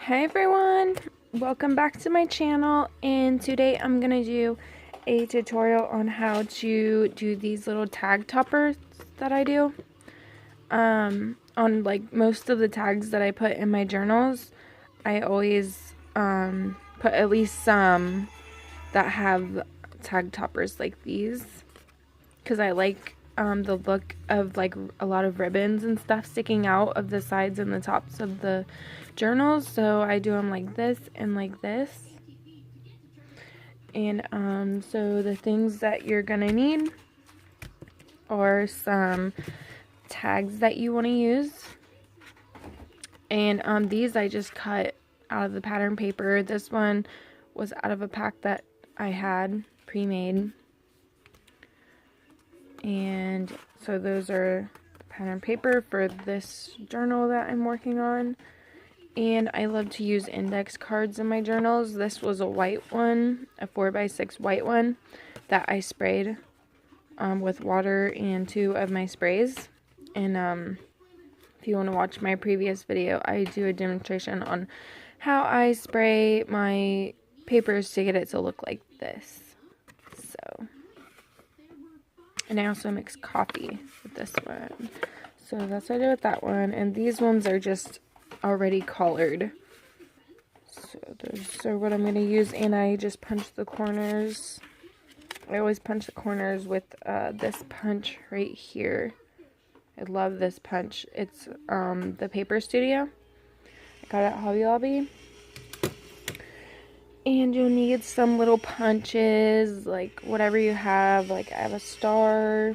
Hey everyone, welcome back to my channel, and today I'm gonna do a tutorial on how to do these little tag toppers that I do. On like most of the tags that I put in my journals, I always put at least some that have tag toppers like these, because I like the look of like a lot of ribbons and stuff sticking out of the sides and the tops of the journals, so I do them like this and like this. And so the things that you're gonna need are some tags that you want to use, and these I just cut out of the pattern paper. This one was out of a pack that I had pre-made, and so those are the pattern paper for this journal that I'm working on. And I love to use index cards in my journals. This was a white one, a 4x6 white one that I sprayed with water and 2 of my sprays. And if you want to watch my previous video, I do a demonstration on how I spray my papers to get it to look like this. So, and I also mix coffee with this one. So that's what I did with that one. And these ones are just already colored. So those are what I'm going to use, and I just punch the corners. I always punch the corners with this punch right here. I love this punch. It's the Paper Studio. I got it at Hobby Lobby. And you'll need some little punches, like whatever you have. Like I have a star,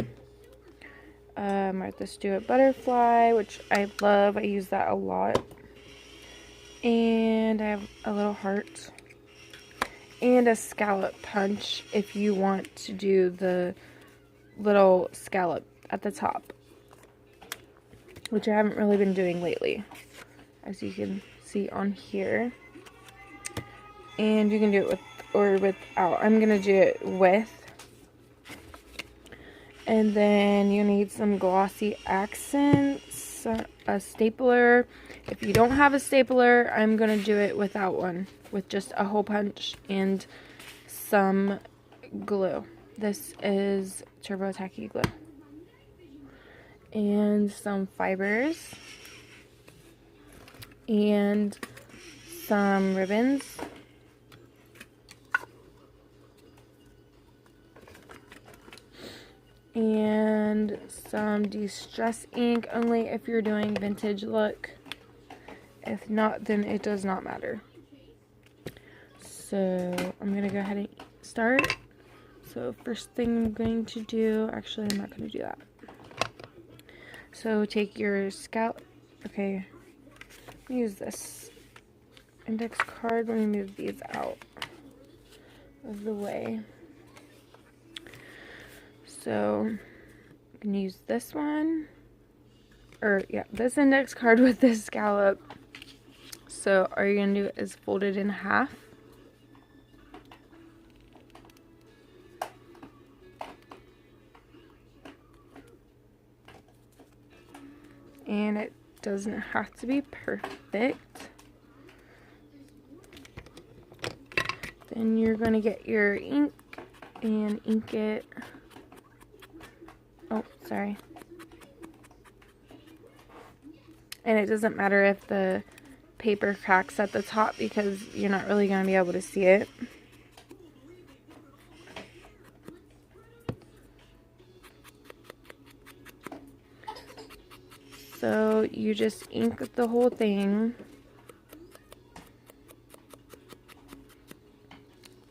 Martha Stewart butterfly, which I love. I use that a lot. And I have a little heart and a scallop punch if you want to do the little scallop at the top, which I haven't really been doing lately, as you can see on here. And you can do it with or without. I'm gonna do it with. And then you need some glossy accents, a stapler. If you don't have a stapler, I'm going to do it without one, with just a hole punch and some glue. This is Turbo Tacky glue. And some fibers. And some ribbons. And some distress ink, only if you're doing vintage look. If not, then it does not matter. So I'm going to go ahead and start. So first thing I'm going to do, actually I'm not going to do that. So take your scallop, okay, use this index card. Let me move these out of the way. So I'm going to use this one, or yeah, this index card with this scallop. So all you're going to do is fold it in half. And it doesn't have to be perfect. Then you're going to get your ink and ink it. Oh, sorry. And it doesn't matter if the paper cracks at the top, because you're not really going to be able to see it. So you just ink the whole thing,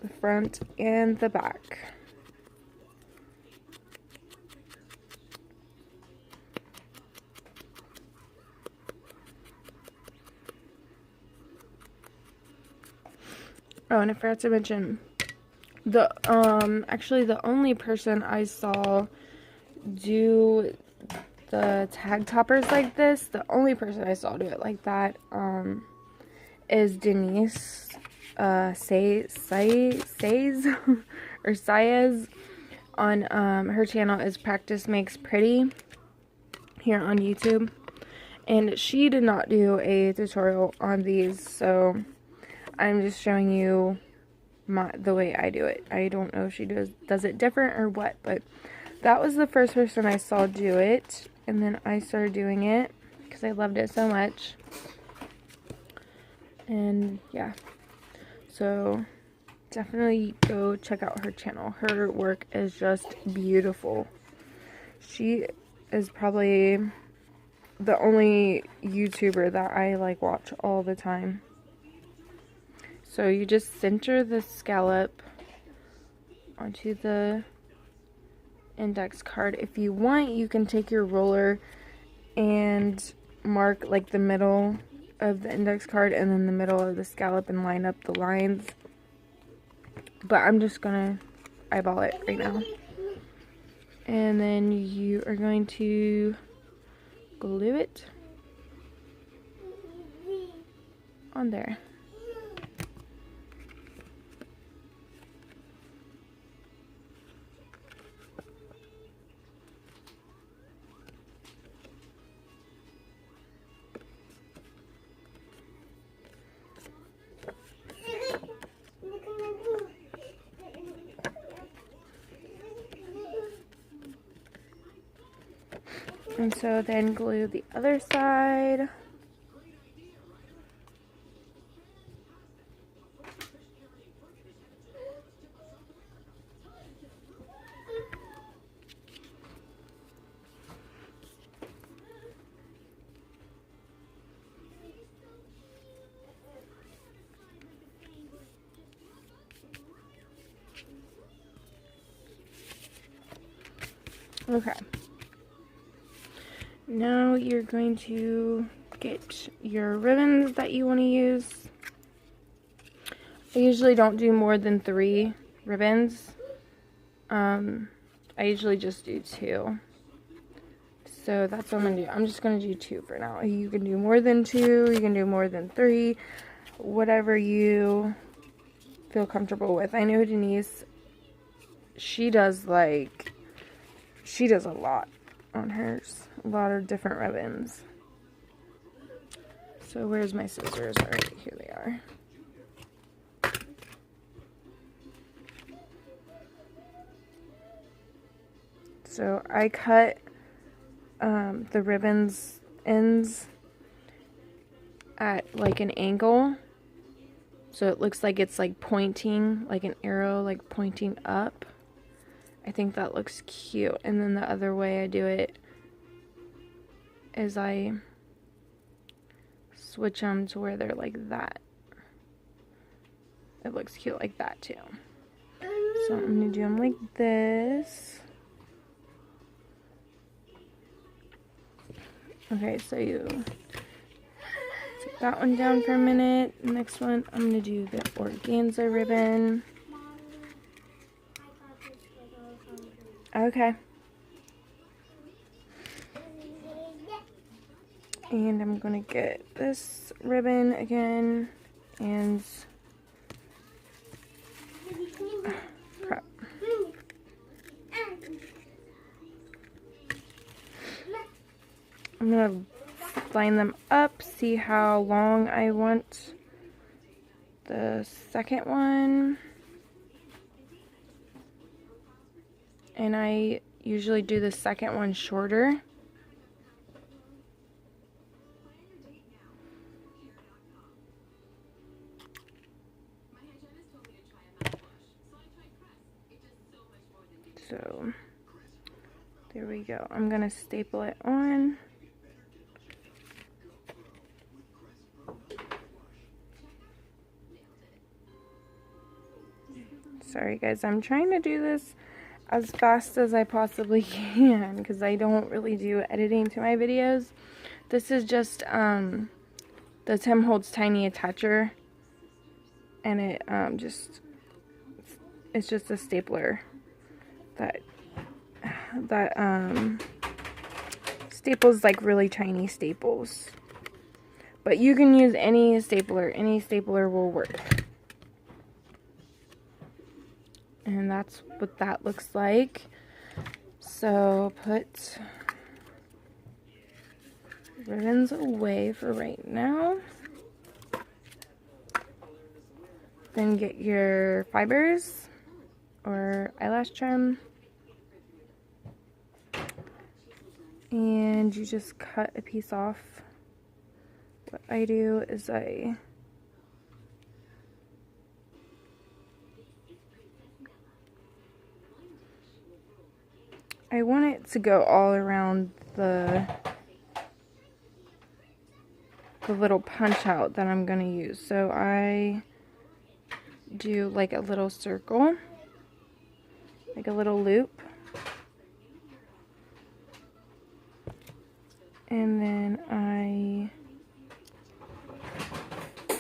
the front and the back. Oh, and I forgot to mention, actually the only person I saw do the tag toppers like this, the only person I saw do it like that, is Denise, Says, or Saez, on, her channel is Practice Makes Pretty, here on YouTube. And she did not do a tutorial on these, so I'm just showing you the way I do it. I don't know if she does it different or what, but that was the first person I saw do it, and then I started doing it because I loved it so much. And yeah, so definitely go check out her channel. Her work is just beautiful. She is probably the only YouTuber that I like watch all the time. So you just center the scallop onto the index card. If you want, you can take your roller and mark like the middle of the index card and then the middle of the scallop and line up the lines. But I'm just gonna eyeball it right now. And then you are going to glue it on there. And so then glue the other side. Okay. Now you're going to get your ribbons that you want to use. I usually don't do more than 3 ribbons. I usually just do 2. So that's what I'm going to do. I'm just going to do 2 for now. You can do more than 2. You can do more than 3. Whatever you feel comfortable with. I know Denise, she does a lot on hers. A lot of different ribbons. So where's my scissors? Alright, here they are. So I cut the ribbons ends at like an angle, so it looks like it's like pointing, like an arrow like pointing up. I think that looks cute. And then the other way I do it is I switch them to where they're like that. It looks cute like that too. So I'm going to do them like this. Okay, so you take that one down for a minute. Next one, I'm going to do the organza ribbon. Okay. And I'm going to get this ribbon again and crap. I'm going to line them up, see how long I want the second one. And I usually do the second one shorter. So there we go. I'm going to staple it on. Sorry guys, I'm trying to do this as fast as I possibly can because I don't really do editing to my videos. This is just the Tim Holtz Tiny Attacher, and it's just a stapler that staples like really tiny staples. But you can use any stapler will work. And that's what that looks like. So put ribbons away for right now. Then get your fibers or eyelash trim. And you just cut a piece off. What I do is I want it to go all around the little punch out that I'm going to use. So I do like a little circle, like a little loop. And then I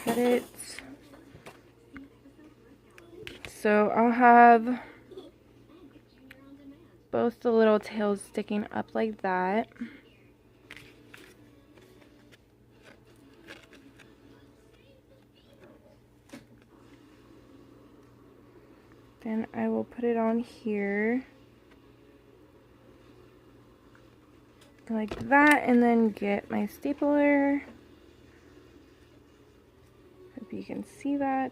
cut it. So I'll have both the little tails sticking up like that. Then I will put it on here like that, and then get my stapler. Hope you can see that.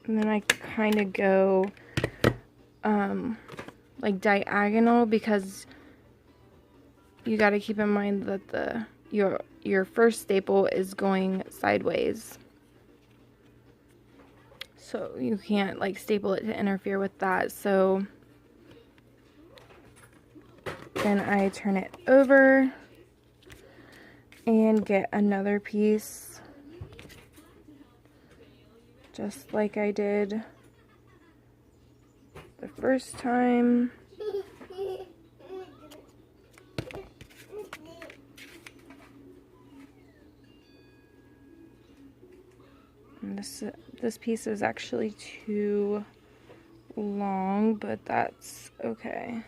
And then I kind of go like diagonal, because you got to keep in mind that your first staple is going sideways. So you can't like staple it to interfere with that. So then I turn it over and get another piece, just like I did the first time. And this piece is actually too long, but that's okay.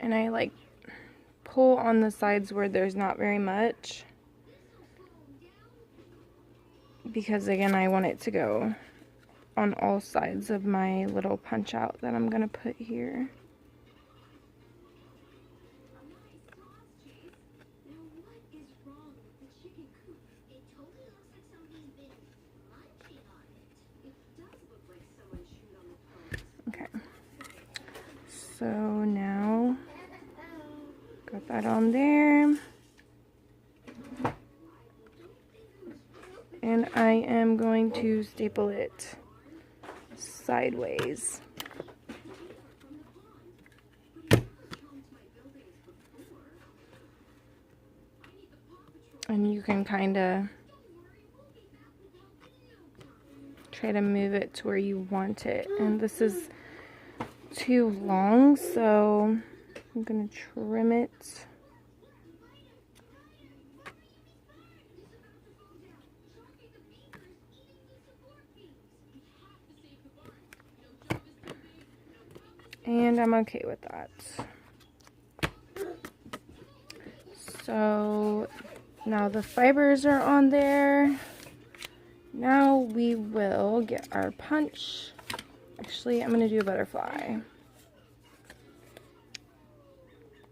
And I like pull on the sides where there's not very much, because again, I want it to go on all sides of my little punch out that I'm gonna put here. Okay, so now got that on there. And I am going to staple it sideways. And you can kind of try to move it to where you want it. And this is too long, so I'm going to trim it. And I'm okay with that. So now the fibers are on there. Now we will get our punch. Actually, I'm going to do a butterfly.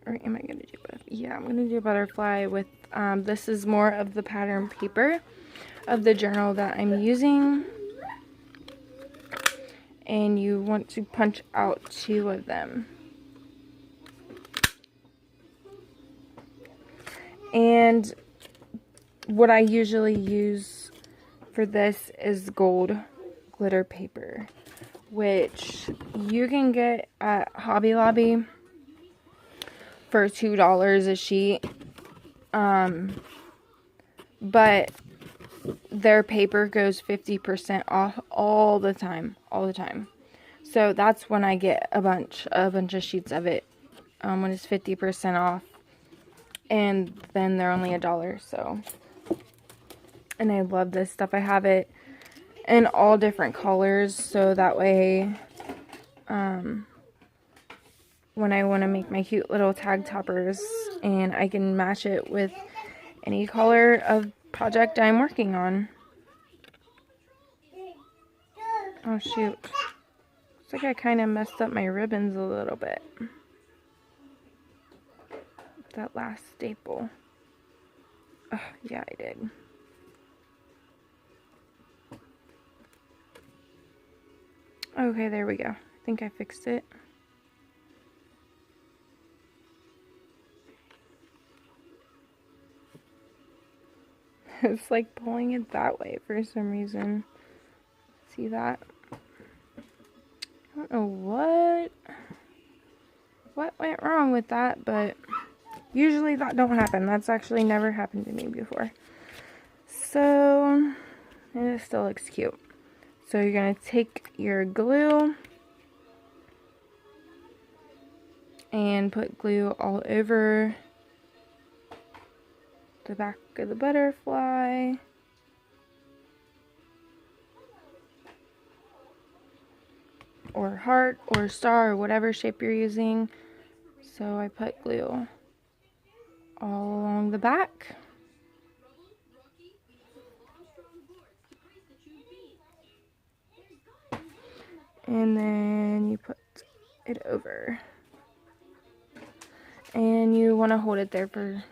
Or am I going to do both? Yeah, I'm going to do a butterfly with, this is more of the pattern paper of the journal that I'm using. And you want to punch out 2 of them. And what I usually use for this is gold glitter paper, which you can get at Hobby Lobby for $2 a sheet. But their paper goes 50% off all the time. So that's when I get a bunch of sheets of it, when it's 50% off, and then they're only $1. So, and I love this stuff. I have it in all different colors, so that way, when I want to make my cute little tag toppers, and I can match it with any color of project I'm working on. Oh shoot. Looks like I kind of messed up my ribbons a little bit. That last staple. Oh, yeah, I did. Okay, there we go. I think I fixed it. It's like pulling it that way for some reason. See that? I don't know what went wrong with that, but usually that don't happen. That's actually never happened to me before. So, and it still looks cute. So you're going to take your glue and put glue all over the back of the butterfly. Or heart or star or whatever shape you're using. So I put glue all along the back. And then you put it over. And you want to hold it there for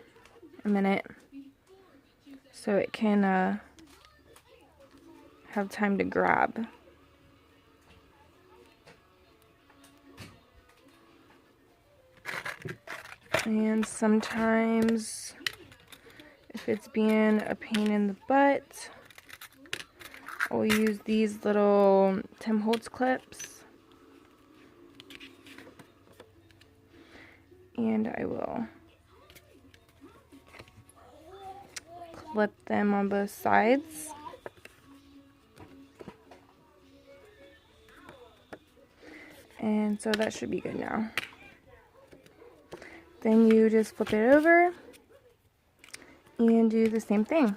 a minute so it can have time to grab. And sometimes, if it's being a pain in the butt, I'll use these little Tim Holtz clips. And I will clip them on both sides. And so that should be good now. Then you just flip it over and do the same thing.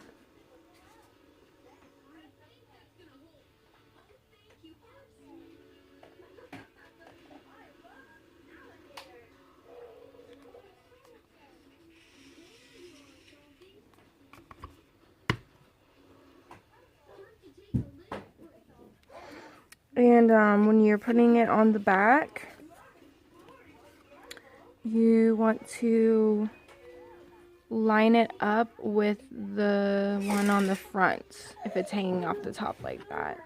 And when you're putting it on the back, you want to line it up with the one on the front if it's hanging off the top like that.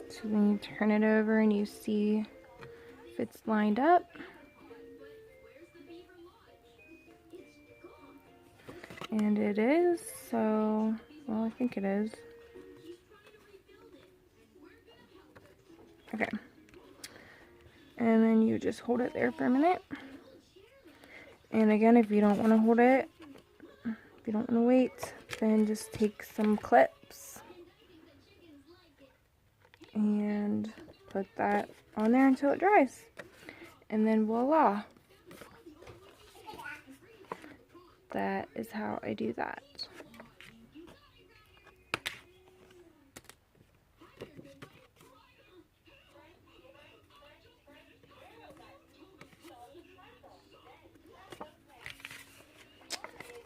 So then you turn it over and you see if it's lined up. And it is, so, well, I think it is. Okay. And then you just hold it there for a minute. And again, if you don't want to hold it, if you don't want to wait, then just take some clips and put that on there until it dries. And then voila. That is how I do that.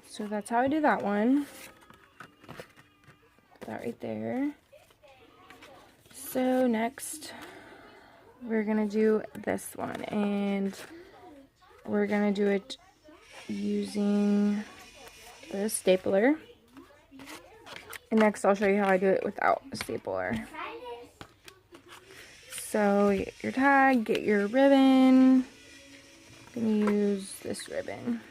So that's how I do that one. Put that right there. So next, we're gonna do this one, and we're gonna do it using the stapler. And next I'll show you how I do it without a stapler. So get your tag, get your ribbon. I'm gonna use this ribbon.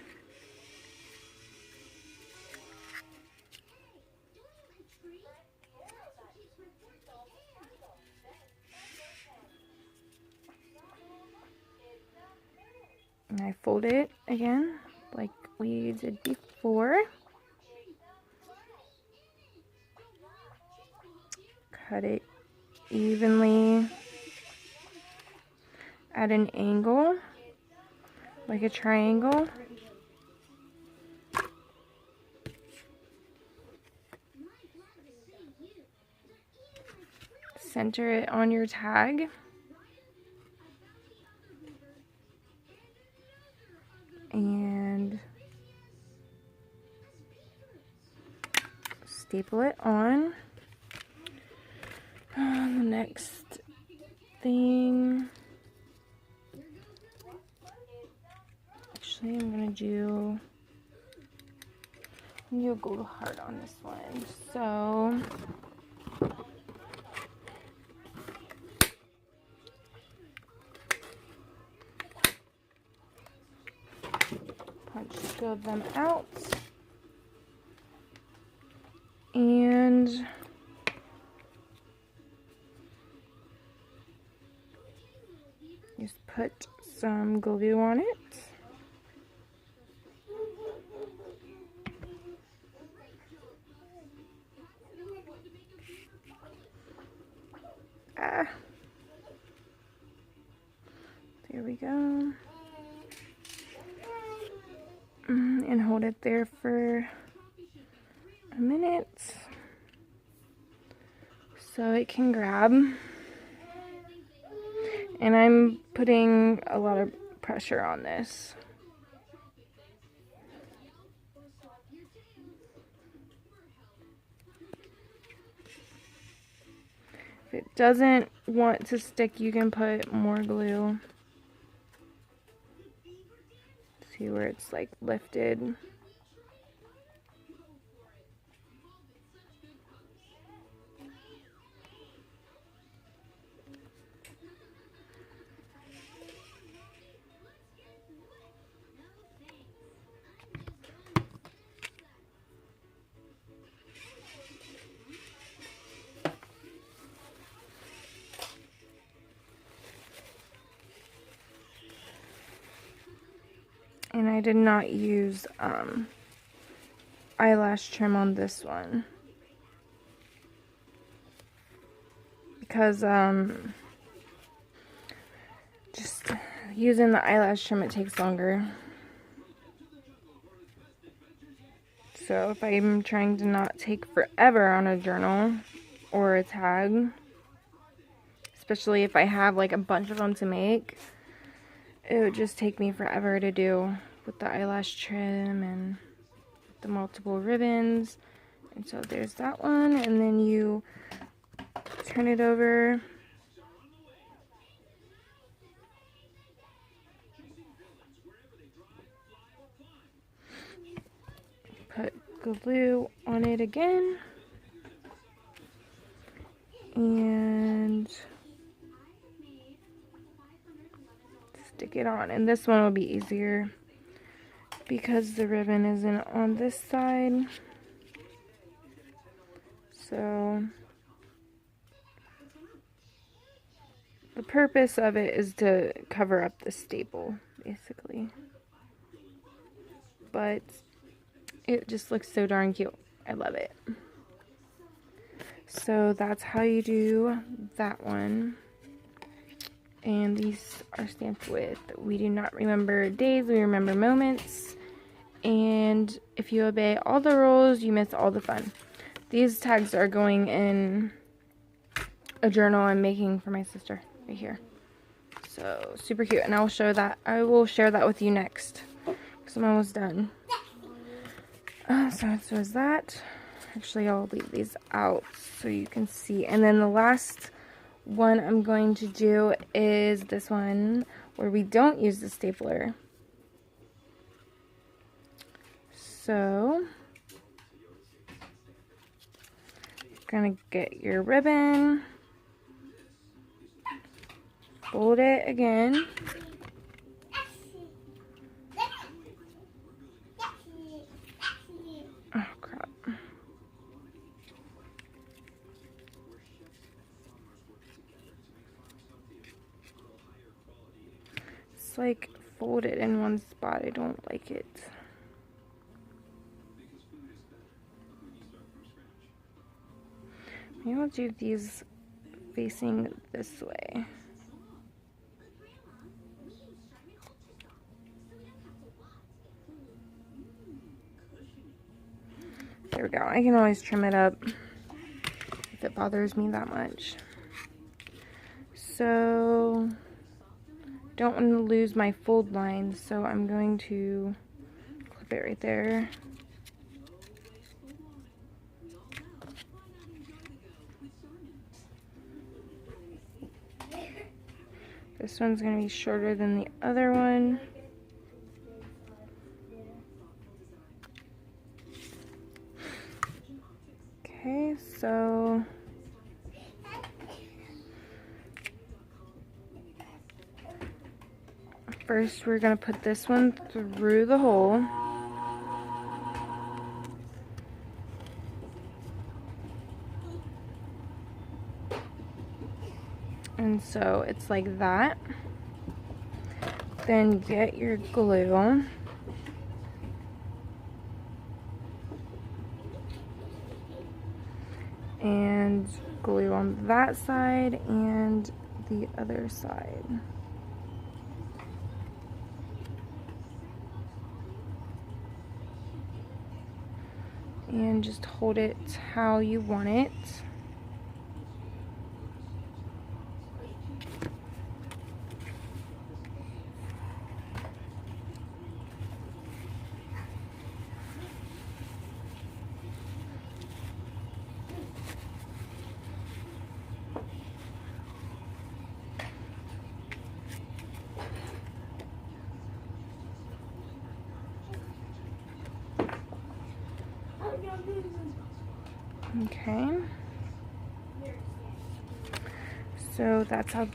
And I fold it again like we did before. Cut it evenly at an angle, like a triangle. Center it on your tag. And staple it on. The next thing, actually I'm going to do gold heart on this one. So punch two of them out, and just put some glue on it. There we go. And hold it there for a minute so it can grab. And I'm putting a lot of pressure on this. If it doesn't want to stick, you can put more glue. See where it's like lifted. And I did not use eyelash trim on this one because just using the eyelash trim, it takes longer. So if I'm trying to not take forever on a journal or a tag, especially if I have like a bunch of them to make, it would just take me forever to do with the eyelash trim and the multiple ribbons. And so there's that one, and then you turn it over. Put glue on it again. And stick it on, and this one will be easier because the ribbon isn't on this side. So the purpose of it is to cover up the staple, basically. But it just looks so darn cute. I love it. So that's how you do that one. And these are stamped with, we do not remember days, we remember moments. And if you obey all the rules, you miss all the fun. These tags are going in a journal I'm making for my sister right here. So super cute, and I will share that with you next because I'm almost done. So it was that. Actually, I'll leave these out so you can see. And then the last one I'm going to do is this one where we don't use the stapler. So you're gonna get your ribbon, fold it again, oh crap, it's like folded in one spot. I don't like it. Maybe I'll do these facing this way. There we go. I can always trim it up if it bothers me that much. So, don't want to lose my fold line, so I'm going to clip it right there. This one's going to be shorter than the other one. Okay, so first we're going to put this one through the hole. And so it's like that. Then get your glue. And glue on that side and the other side. And just hold it how you want it. Okay, so that's how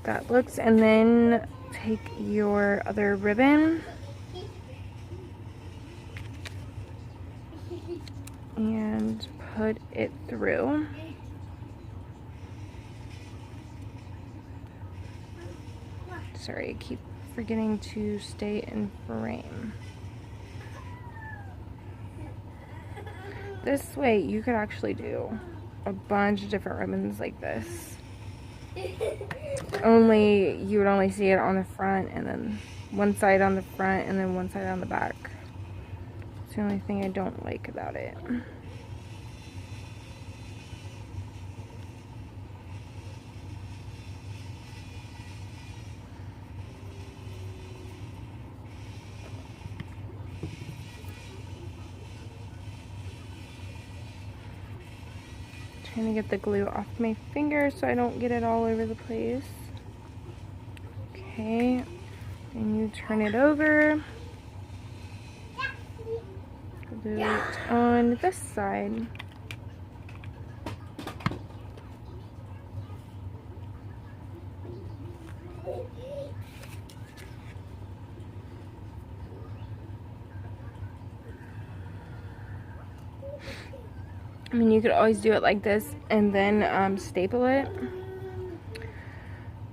that looks, and then take your other ribbon and put it through. Sorry, I keep forgetting to stay in frame. This way you could actually do a bunch of different ribbons like this. Only you would only see it on the front, and then one side on the front and then one side on the back. It's the only thing I don't like about it. Trying to get the glue off my finger so I don't get it all over the place. Okay, and you turn it over. Glue it on this side. I mean, you could always do it like this and then staple it,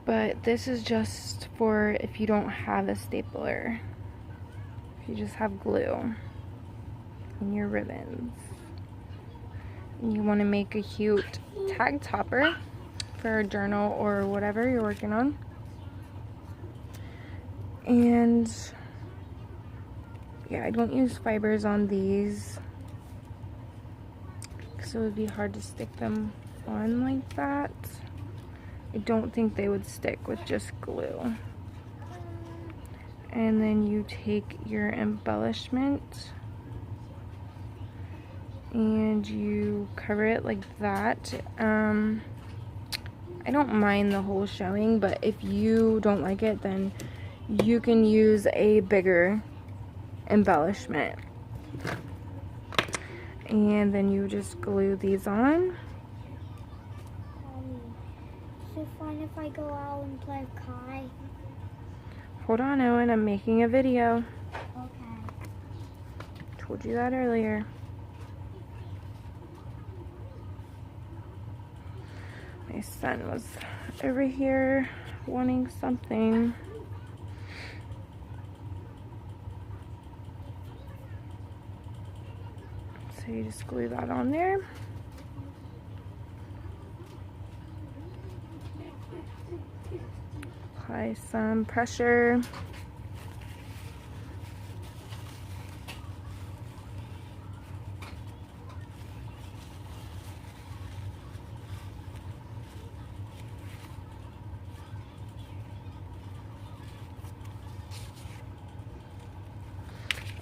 but this is just for if you don't have a stapler, if you just have glue in your ribbons. And you want to make a cute tag topper for a journal or whatever you're working on. And yeah, I don't use fibers on these, so it would be hard to stick them on like that. I don't think they would stick with just glue. And then you take your embellishment and you cover it like that. I don't mind the hole showing, but if you don't like it, then you can use a bigger embellishment. And then you just glue these on. Is it fine if I go out and play Kai? Hold on, Owen, I'm making a video. Okay. Told you that earlier. My son was over here wanting something. So you just glue that on there. Apply some pressure.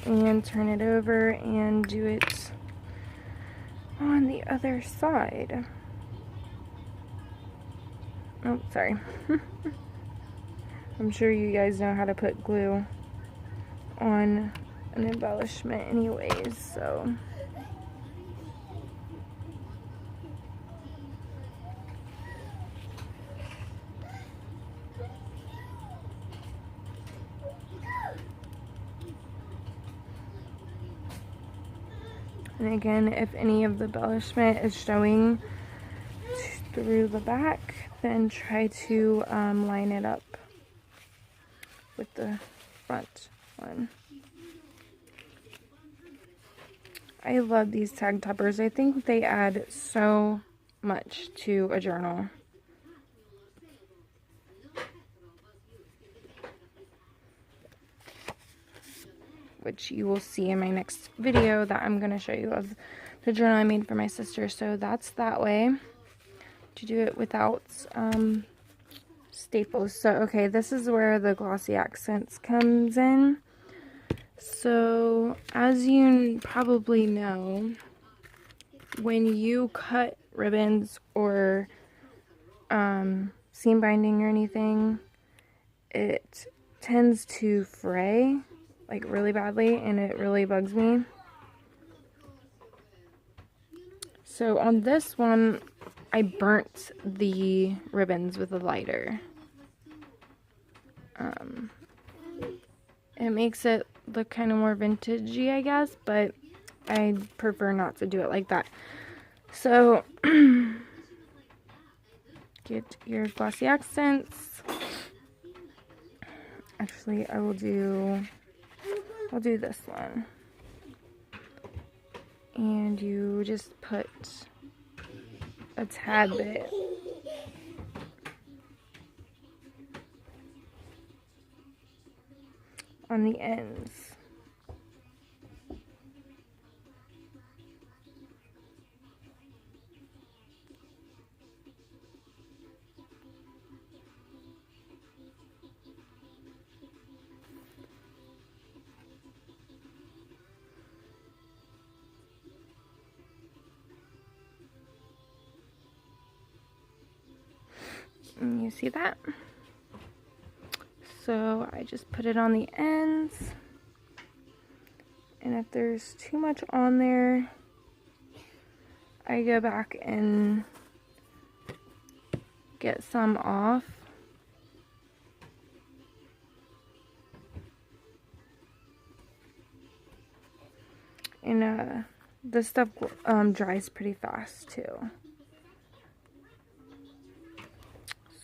And turn it over and do it on the other side. Oh, sorry. I'm sure you guys know how to put glue on an embellishment anyways, so. And again, if any of the embellishment is showing through the back, then try to line it up with the front one. I love these tag toppers. I think they add so much to a journal. Which you will see in my next video that I'm going to show you of the journal I made for my sister. So that's that way. To do it without staples. So, okay, this is where the glossy accents comes in. So, as you probably know, when you cut ribbons or seam binding or anything, it tends to fray like really badly, and it really bugs me. So on this one, I burnt the ribbons with a lighter. It makes it look kind of more vintagey, I guess, but I prefer not to do it like that. So get your glossy accents. Actually, I'll do this one. And you just put a tad bit on the ends. And you see that? So I just put it on the ends. And if there's too much on there, I go back and get some off. And this stuff dries pretty fast too.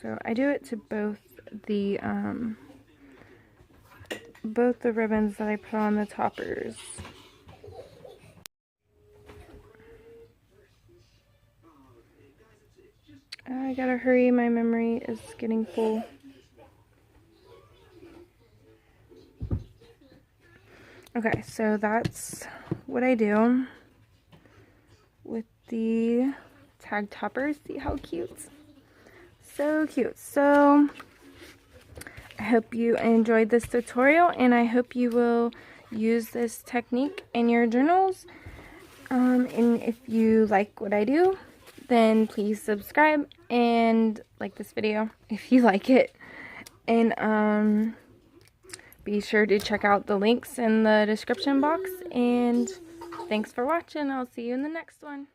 So I do it to both the ribbons that I put on the toppers. I gotta hurry, my memory is getting full. Okay, so that's what I do with the tag toppers. See how cute? So cute. So I hope you enjoyed this tutorial, and I hope you will use this technique in your journals. And if you like what I do, then please subscribe and like this video if you like it. And be sure to check out the links in the description box. And thanks for watching. I'll see you in the next one.